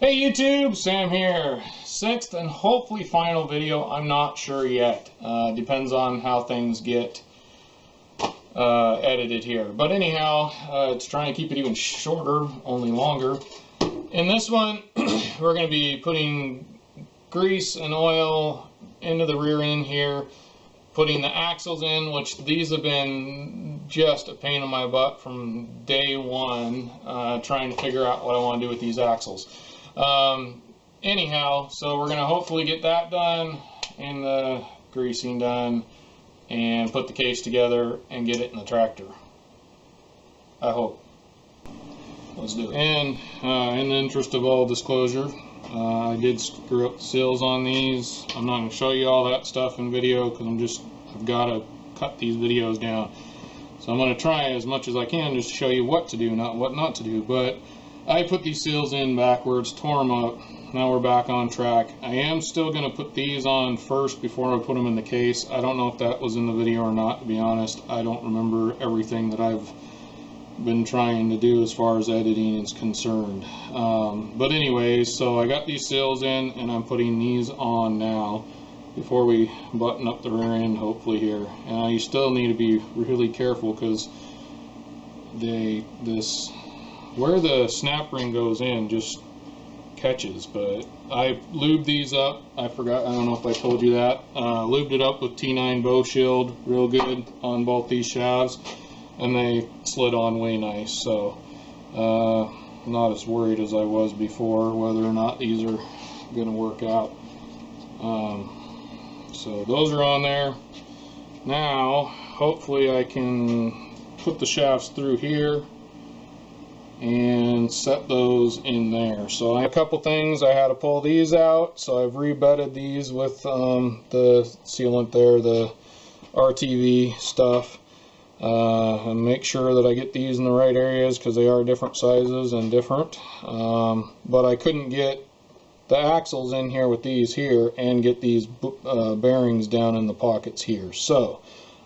Hey YouTube, Sam here. Sixth and hopefully final video. I'm not sure yet. Depends on how things get edited here. But anyhow, it's trying to keep it even shorter, only longer. In this one, we're going to be putting grease and oil into the rear end here, putting the axles in, which these have been just a pain in my butt from day one, trying to figure out what I want to do with these axles. Anyhow, so we're going to hopefully get that done and the greasing done and put the case together and get it in the tractor. I hope. Let's do it. And in the interest of all disclosure, I did screw up the seals on these. I'm not going to show you all that stuff in video because I've got to cut these videos down. So I'm going to try as much as I can just to show you what to do, not what not to do. But I put these seals in backwards, tore them up. Now we're back on track. I am still going to put these on first before I put them in the case. I don't know if that was in the video or not, to be honest. I don't remember everything that I've been trying to do as far as editing is concerned. But anyways, so I got these seals in and I'm putting these on now before we button up the rear end, hopefully here. You still need to be really careful because where the snap ring goes in just catches. But I lubed these up. I forgot, I don't know if I told you that. Lubed it up with T9 bow shield real good on both these shafts, and they slid on way nice. So not as worried as I was before whether or not these are going to work out. So those are on there. Now hopefully I can put the shafts through here and set those in there. So I have a couple things. I had to pull these out, so I've rebedded these with the sealant there, the RTV stuff, and make sure that I get these in the right areas because they are different sizes and different. But I couldn't get the axles in here with these here and get these bearings down in the pockets here, so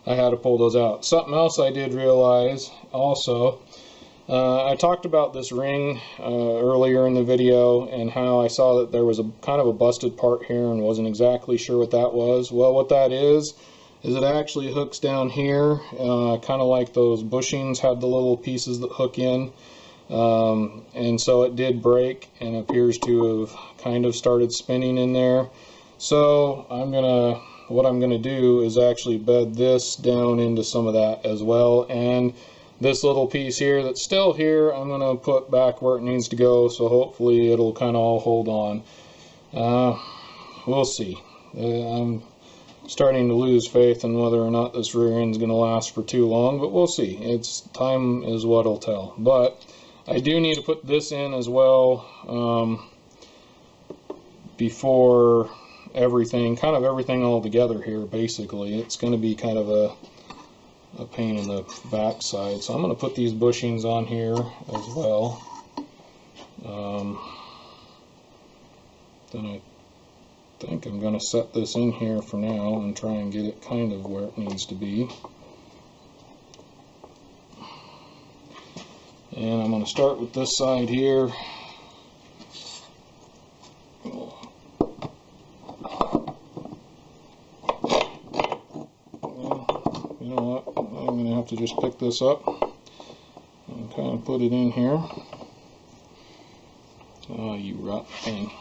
I had to pull those out. Something else I did realize also, I talked about this ring earlier in the video and how I saw that there was a kind of a busted part here and wasn't exactly sure what that was. Well, what that is it actually hooks down here, kind of like those bushings had the little pieces that hook in, and so it did break and appears to have kind of started spinning in there. So what I'm gonna do is actually bed this down into some of that as well, and this little piece here that's still here I'm going to put back where it needs to go, so hopefully it'll kind of all hold on. We'll see. I'm starting to lose faith in whether or not this rear end is going to last for too long, but we'll see. Time is what'll tell. But I do need to put this in as well before everything all together here. Basically it's going to be kind of a pain in the back side, so I'm going to put these bushings on here as well. Then I think I'm going to set this in here for now and try and get it kind of where it needs to be. And I'm going to start with this side here. You know what, I'm going to have to just pick this up and kind of put it in here. Oh, you rotten thing.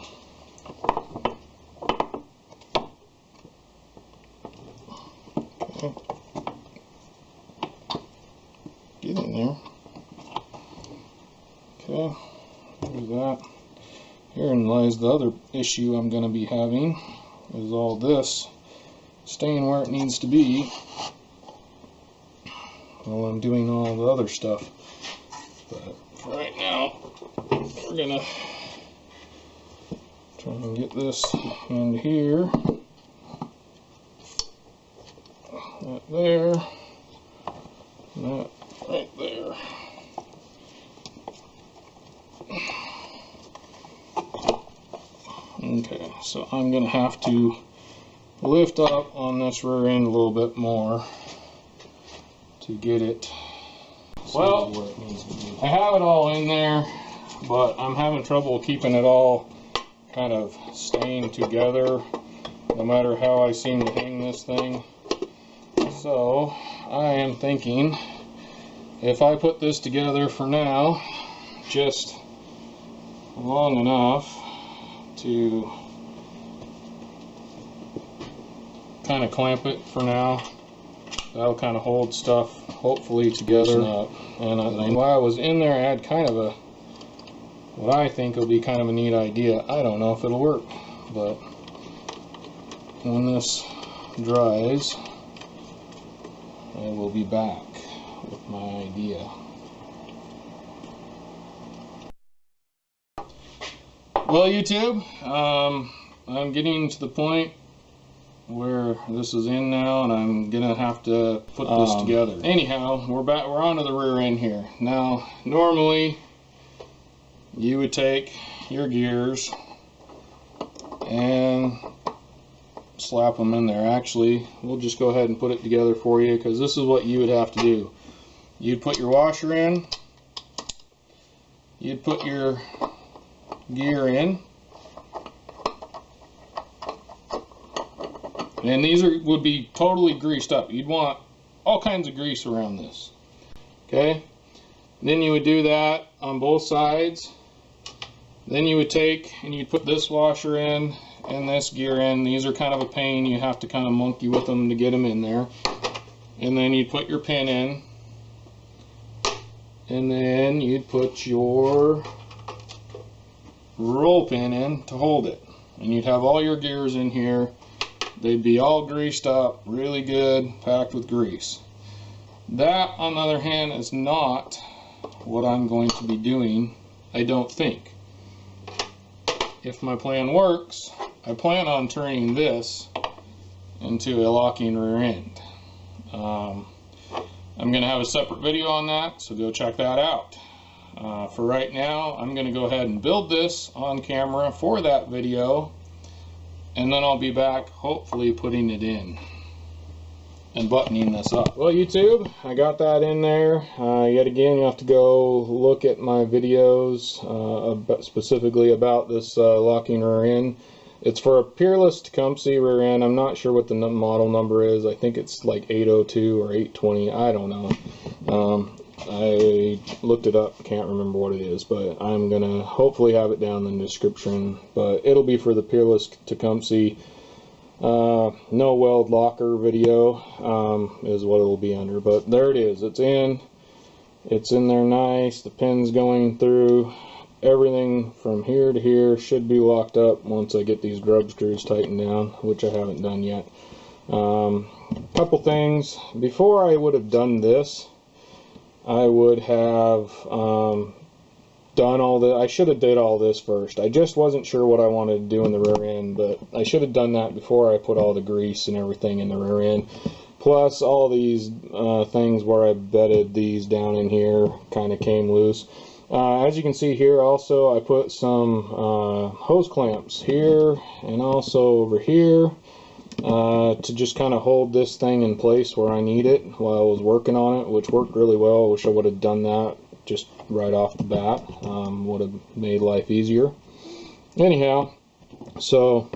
Okay. Get in there. Okay, there's that. Herein lies the other issue I'm going to be having, is all this staying where it needs to be while I'm doing all the other stuff. But for right now, we're gonna try and get this into here, that there, and that right there. Okay, so I'm gonna have to lift up on this rear end a little bit more to get it where it needs to be. I have it all in there. but I'm having trouble keeping it all kind of staying together, no matter how I seem to hang this thing. So I am thinking, if I put this together for now, just long enough to kind of clamp it for now, that'll kind of hold stuff hopefully together. And while I was in there, I had kind of a, what I think will be kind of a neat idea. I don't know if it'll work, but when this dries, I will be back with my idea. Well, YouTube, I'm getting to the point where this is in now, and I'm gonna have to put this together. Anyhow, we're onto the rear end here. Now, normally you would take your gears and slap them in there. Actually, we'll just go ahead and put it together for you, because this is what you would have to do. You'd put your washer in, you'd put your gear in, and these would be totally greased up. You'd want all kinds of grease around this. Okay? Then you would do that on both sides. Then you would take and you'd put this washer in and this gear in. These are kind of a pain. You have to kind of monkey with them to get them in there. And then you'd put your pin in. And then you'd put your roll pin in to hold it. And you'd have all your gears in here. They'd be all greased up, really good, packed with grease. That, on the other hand, is not what I'm going to be doing, I don't think. If my plan works, I plan on turning this into a locking rear end. I'm going to have a separate video on that, so go check that out. For right now, I'm going to go ahead and build this on camera for that video, and then I'll be back hopefully putting it in and buttoning this up. Well, YouTube, I got that in there. Yet again, you have to go look at my videos specifically about this locking rear end. It's for a Peerless Tecumseh rear end. I'm not sure what the model number is. I think it's like 802 or 820. I don't know. I looked it up, can't remember what it is, but I'm gonna hopefully have it down in the description. But it'll be for the Peerless Tecumseh no weld locker video, is what it'll be under. But there it is. It's in there nice. The pin's going through. Everything from here to here should be locked up once I get these grub screws tightened down, which I haven't done yet. Couple things. Before I would have done this, I would have done all the, I should have did all this first. I just wasn't sure what I wanted to do in the rear end, but I should have done that before I put all the grease and everything in the rear end. Plus all these things where I bedded these down in here kind of came loose. As you can see here also, I put some hose clamps here and also over here to just kind of hold this thing in place where I need it while I was working on it, which worked really well. I wish I would have done that just right off the bat. Would have made life easier. Anyhow, so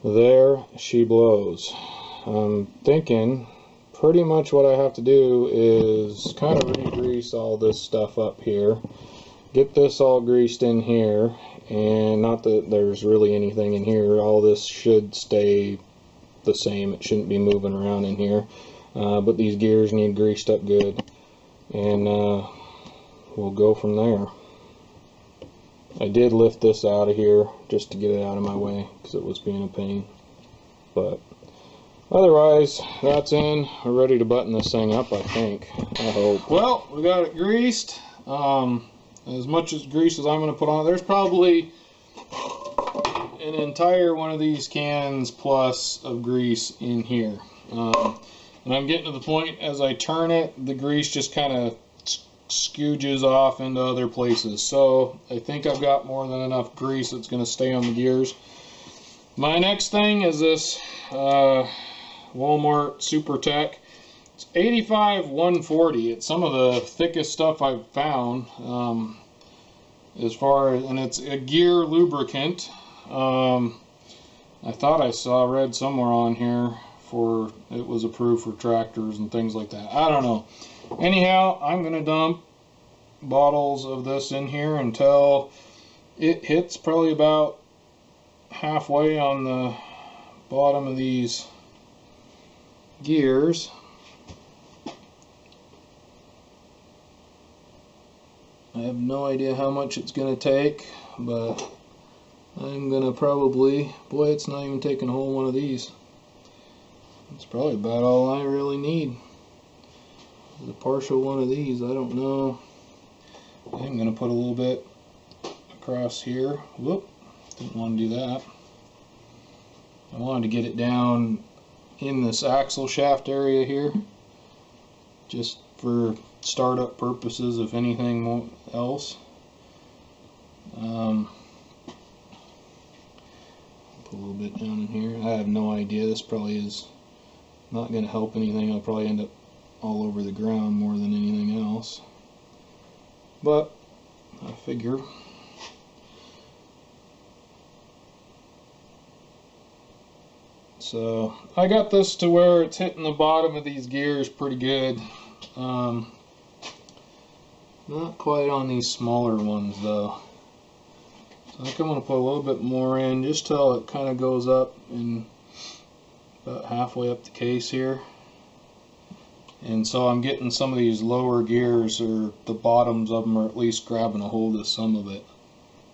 there she blows. I'm thinking pretty much what I have to do is kind of re-grease all this stuff up here, get this all greased in here, and not that there's really anything in here. All this should stay the same. It shouldn't be moving around in here, but these gears need greased up good, and we'll go from there. I did lift this out of here just to get it out of my way because it was being a pain, but otherwise that's in. We're ready to button this thing up, I think. I hope. Well, we got it greased. As much as grease as I'm going to put on it, there's probably an entire one of these cans plus of grease in here. And I'm getting to the point, as I turn it, the grease just kind of scooges off into other places. So I think I've got more than enough grease that's going to stay on the gears. My next thing is this Walmart Super Tech. It's 85-140. It's some of the thickest stuff I've found. as far as, and it's a gear lubricant. I thought I read somewhere on here for it was approved for tractors and things like that. I don't know. Anyhow, I'm gonna dump bottles of this in here until it hits probably about halfway on the bottom of these gears. I have no idea how much it's going to take, but I'm going to probably, boy, it's not even taking a whole one of these. It's probably about all I really need. The partial one of these, I don't know. I'm going to put a little bit across here. Whoop, didn't want to do that. I wanted to get it down in this axle shaft area here, just for startup purposes, if anything else. Put a little bit down in here. I have no idea. This probably is not going to help anything. I'll probably end up all over the ground more than anything else. But I figure. So I got this to where it's hitting the bottom of these gears pretty good. Not quite on these smaller ones though. So I think I'm going to put a little bit more in just till it kind of goes up and about halfway up the case here. And so I'm getting some of these lower gears, or the bottoms of them, or at least grabbing a hold of some of it.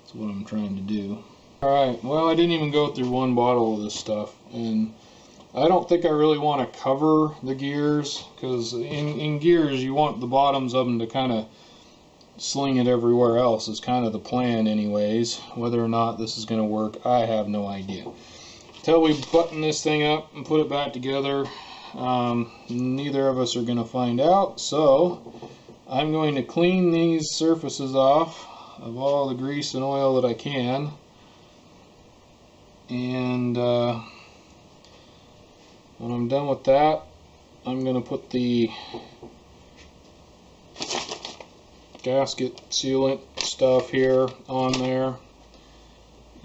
That's what I'm trying to do. Alright, well, I didn't even go through one bottle of this stuff, and I don't think I really want to cover the gears, because in gears you want the bottoms of them to kind of sling it everywhere else, is kind of the plan anyways. Whether or not this is going to work, I have no idea. Until we button this thing up and put it back together, neither of us are going to find out. So I'm going to clean these surfaces off of all the grease and oil that I can, and when I'm done with that, I'm going to put the gasket sealant stuff here on there,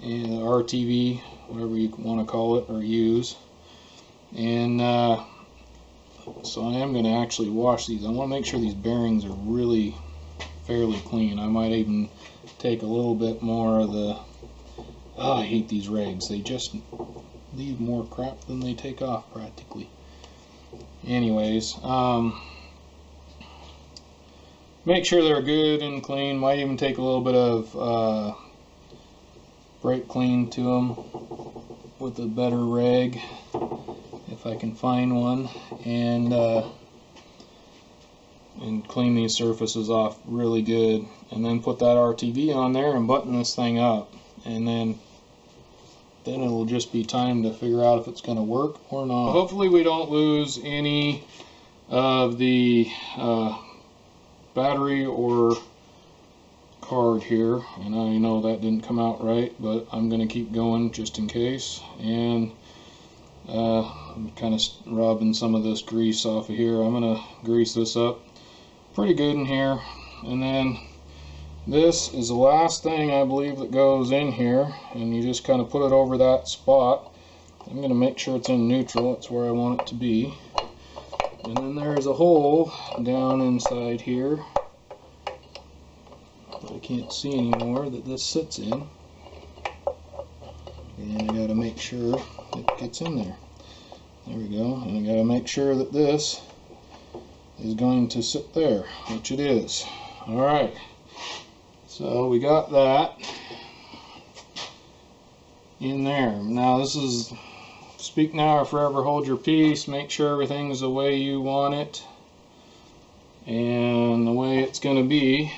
and the RTV, whatever you want to call it or use. And so I am going to actually wash these. I want to make sure these bearings are really fairly clean. I might even take a little bit more of the, I hate these rags. They just leave more crap than they take off practically. Anyways, make sure they're good and clean. Might even take a little bit of brake clean to them with a better rag if I can find one, and clean these surfaces off really good, and then put that RTV on there and button this thing up, and then it'll just be time to figure out if it's going to work or not. Hopefully we don't lose any of the battery or card here, and I know that didn't come out right, but I'm going to keep going just in case. And I'm kind of rubbing some of this grease off of here. I'm going to grease this up pretty good in here, and then this is the last thing I believe that goes in here, and you just kind of put it over that spot. I'm going to make sure it's in neutral. That's where I want it to be. And then there's a hole down inside here that I can't see anymore that this sits in, and I got to make sure it gets in there. There we go. And I got to make sure that this is going to sit there, which it is. Alright, so we got that in there. Now this is speak now or forever hold your peace. Make sure everything's the way you want it and the way it's going to be.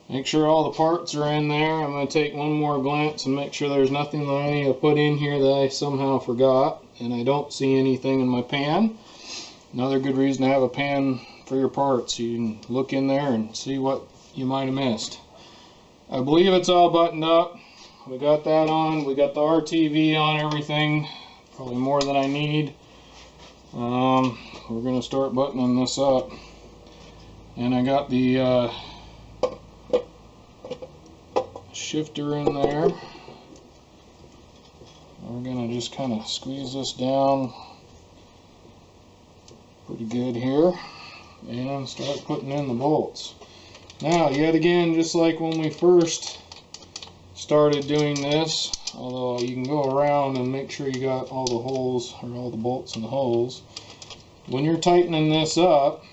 Make sure all the parts are in there. I'm going to take one more glance and make sure there's nothing that I need to put in here that I somehow forgot, and I don't see anything in my pan. Another good reason to have a pan for your parts. You can look in there and see what you might have missed. I believe it's all buttoned up. We got that on. We got the RTV on everything. Probably more than I need. We're going to start buttoning this up. And I got the shifter in there. We're going to just kind of squeeze this down pretty good here and start putting in the bolts. Now, yet again, just like when we first started doing this, although you can go around and make sure you got all the holes, or all the bolts in the holes, when you're tightening this up,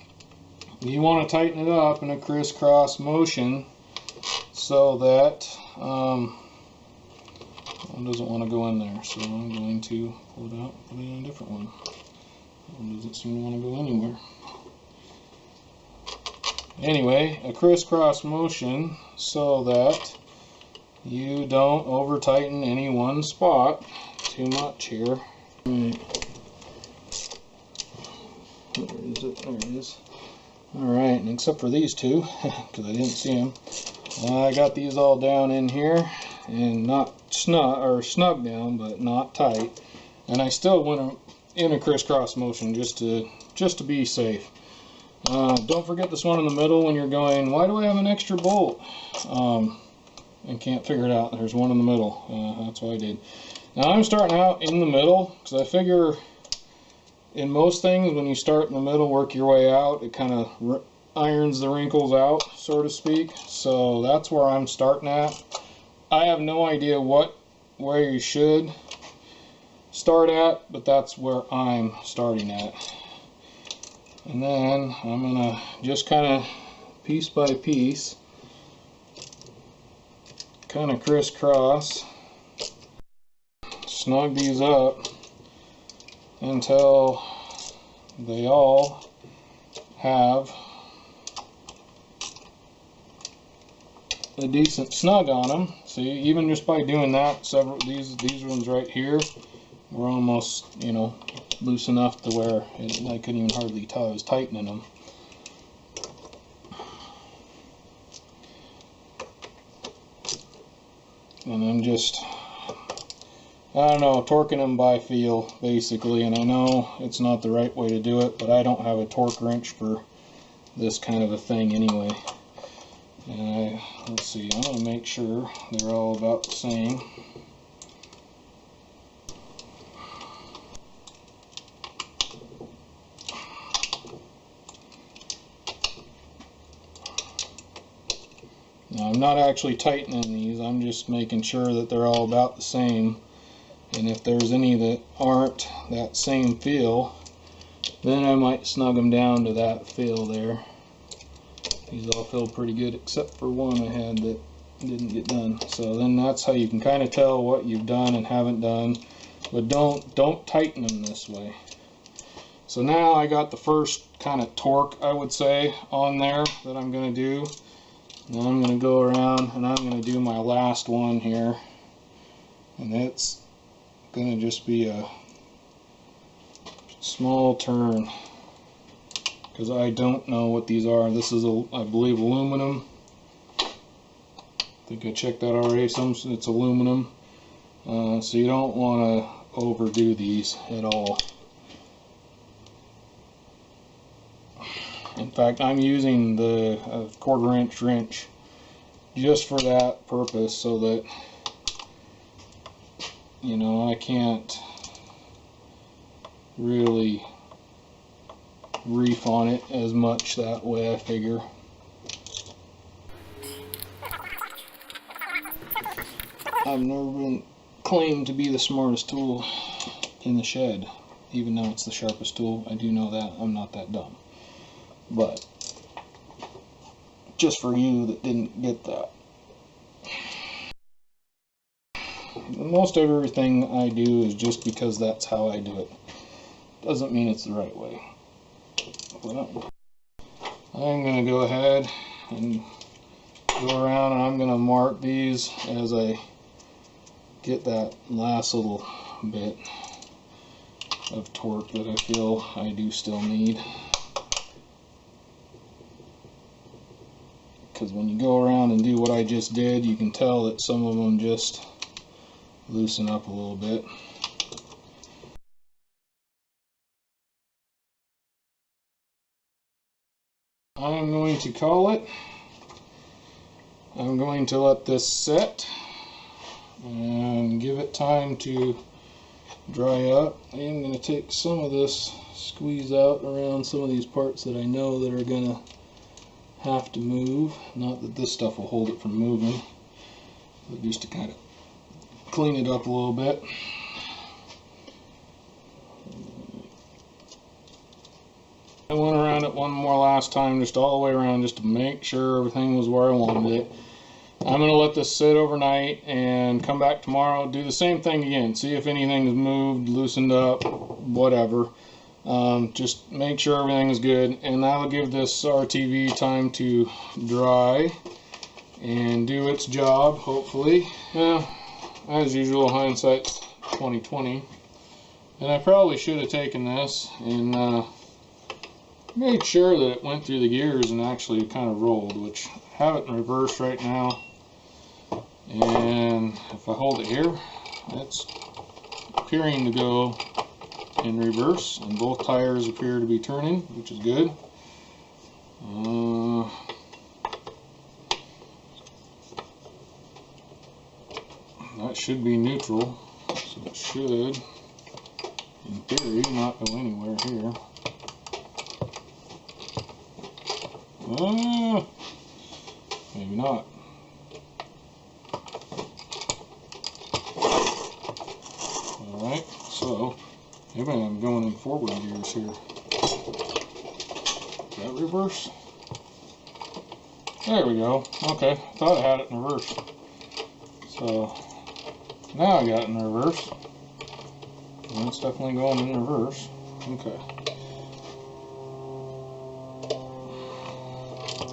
you want to tighten it up in a crisscross motion so that one doesn't want to go in there. So I'm going to pull it out and put it in a different one. One doesn't seem to want to go anywhere. Anyway, a crisscross motion so that you don't over tighten any one spot too much here. Right. Where is it? There it is. Alright, and except for these two, because I didn't see them, I got these all down in here and not snug down, but not tight. And I still went in a crisscross motion just to be safe. Don't forget this one in the middle when you're going, why do I have an extra bolt? And can't figure it out. There's one in the middle. That's what I did. Now I'm starting out in the middle because I figure in most things when you start in the middle, work your way out, it kind of irons the wrinkles out, so to speak. So that's where I'm starting at. I have no idea where you should start at, but that's where I'm starting at. And then I'm gonna just kind of piece by piece, kind of crisscross, snug these up until they all have a decent snug on them. See, even just by doing that, these ones right here were almost, you know, loose enough to where I couldn't even hardly tell I was tightening them. And I'm just, I don't know, torquing them by feel, basically. And I know it's not the right way to do it, but I don't have a torque wrench for this kind of a thing anyway. And let's see, I'm going to make sure they're all about the same. Now, I'm not actually tightening these, I'm just making sure that they're all about the same. And if there's any that aren't that same feel, then I might snug them down to that feel there. These all feel pretty good except for one I had that didn't get done. So then that's how you can kind of tell what you've done and haven't done. But don't tighten them this way. So now I got the first kind of torque, I would say, on there that I'm going to do. Now I'm going to go around and I'm going to do my last one here. And it's going to just be a small turn, because I don't know what these are. This is, I believe, aluminum. I think I checked that already. It's aluminum. So you don't want to overdo these at all. In fact, I'm using the 1/4 inch wrench just for that purpose, so that, you know, I can't really reef on it as much that way, I figure. I've never been claimed to be the smartest tool in the shed, even though it's the sharpest tool. I do know that. I'm not that dumb. But just for you that didn't get that. Most everything I do is just because that's how I do it. Doesn't mean it's the right way. But I'm going to go ahead and go around, and I'm going to mark these as I get that last little bit of torque that I feel I do still need. Because when you go around and do what I just did, you can tell that some of them just loosen up a little bit. I'm going to call it I'm going to let this sit and give it time to dry up. I am going to take some of this squeeze out around some of these parts that I know that are going to have to move. Not that this stuff will hold it from moving, but just to kind of clean it up a little bit. I went around it one more last time, just all the way around, just to make sure everything was where I wanted it. I'm going to let this sit overnight and come back tomorrow, do the same thing again, see if anything's moved, loosened up, whatever. Just make sure everything is good, and that'll give this RTV time to dry and do its job, hopefully. As usual, hindsight's 20/20. And I probably should have taken this and made sure that it went through the gears and actually kind of rolled, which I have it in reverse right now. And if I hold it here, it's appearing to go in reverse, and both tires appear to be turning, which is good. That should be neutral, so it should, in theory, not go anywhere here. Maybe not. Alright, so maybe I'm going in forward gears here. Is that reverse? There we go. Okay, I thought I had it in reverse. So now I got it in reverse. And it's definitely going in reverse. Okay.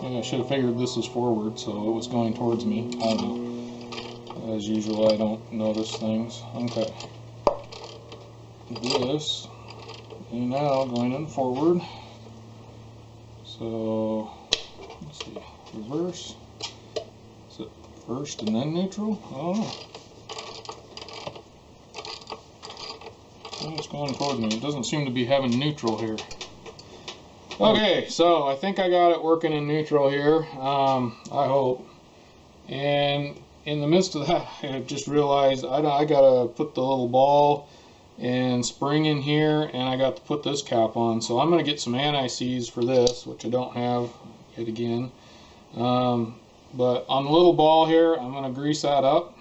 I should have figured this was forward, so it was going towards me. I don't know. As usual, I don't notice things. Okay. This is now going in forward. So, let's see. Reverse. Is it first and then neutral? I don't know. It's going toward me. It doesn't seem to be having neutral here. Okay, so I think I got it working in neutral here, I hope. And in the midst of that, I just realized I gotta put the little ball and spring in here, and I got to put this cap on. So I'm gonna get some anti-seize for this, which I don't have yet again. But on the little ball here, I'm gonna grease that up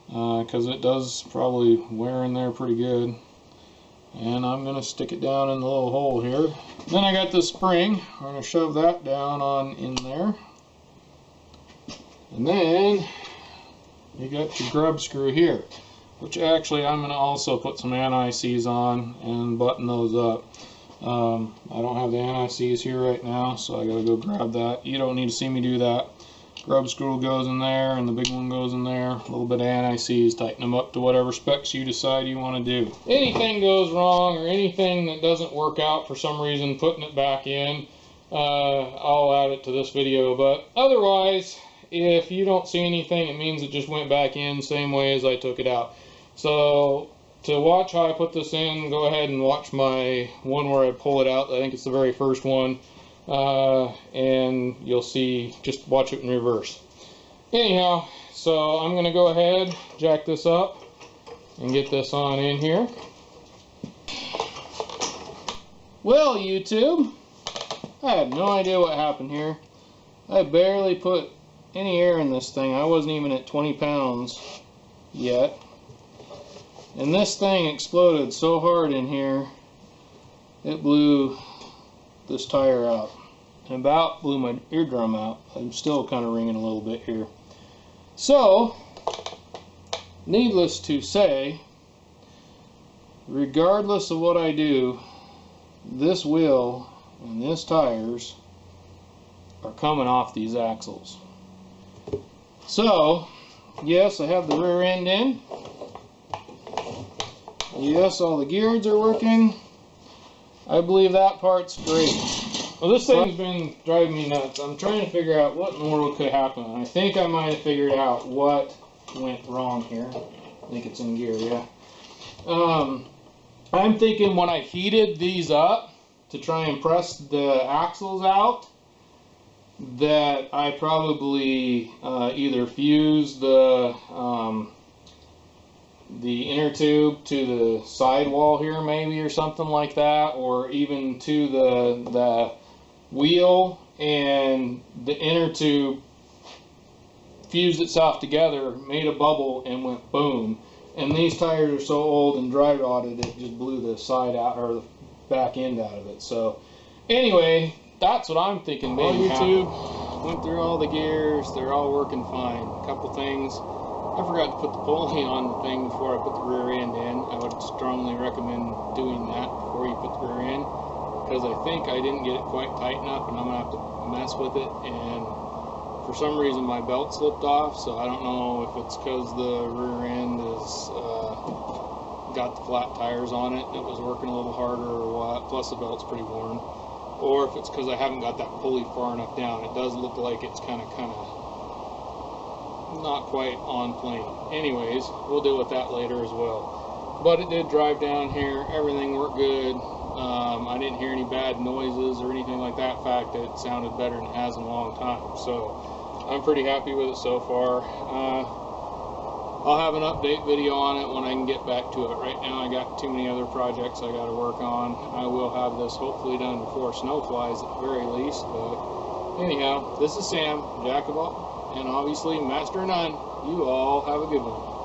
because it does probably wear in there pretty good. And I'm going to stick it down in the little hole here. Then I got this spring. I'm going to shove that down on in there. And then you got your grub screw here, which actually I'm going to also put some anti-seize on and button those up. I don't have the anti-seize here right now, so I got to go grab that. You don't need to see me do that. Grub screw goes in there, and the big one goes in there. A little bit of anti-seize, tighten them up to whatever specs you decide you want to do. Anything goes wrong or anything that doesn't work out for some reason, putting it back in, I'll add it to this video. But otherwise, if you don't see anything, it means it just went back in same way as I took it out. So to watch how I put this in, go ahead and watch my one where I pull it out. I think it's the very first one. And you'll see, just watch it in reverse. Anyhow, so I'm going to go ahead, jack this up, and get this on in here. Well, YouTube, I had no idea what happened here. I barely put any air in this thing. I wasn't even at 20 pounds yet. And this thing exploded so hard in here, it blew this tire out. And about blew my eardrum out. I'm still kind of ringing a little bit here. So, needless to say, regardless of what I do, this wheel and these tires are coming off these axles. So, yes, I have the rear end in. Yes, all the gears are working. I believe that part's great. Well, this thing's been driving me nuts. I'm trying to figure out what in the world could happen. I think I might have figured out what went wrong here. I think it's in gear, yeah. I'm thinking when I heated these up to try and press the axles out, that I probably either fuse the inner tube to the sidewall here maybe, or something like that, or even to the wheel, and the inner tube fused itself together, made a bubble, and went boom. And these tires are so old and dry rotted, it just blew the side out, or the back end out of it. So anyway, that's what I'm thinking. Well, YouTube, went through all the gears, they're all working fine. A couple things, I forgot to put the pulley on the thing before I put the rear end in. I would strongly recommend doing that before you put the rear end, because I think I didn't get it quite tight enough, and I'm gonna have to mess with it. And for some reason my belt slipped off, so I don't know if it's because the rear end is got the flat tires on it and it was working a little harder or what, plus the belt's pretty worn, or if it's because I haven't got that pulley far enough down. It does look like it's kind of not quite on plane. Anyways, we'll deal with that later as well. But it did drive down here, everything worked good. I didn't hear any bad noises or anything like that. In fact, it sounded better than it has in a long time, so I'm pretty happy with it so far. I'll have an update video on it when I can get back to it. Right now I got too many other projects I got to work on. I will have this hopefully done before snow flies at the very least. But anyhow, this is Sam, Jack of all, and obviously Master of None. You all have a good one.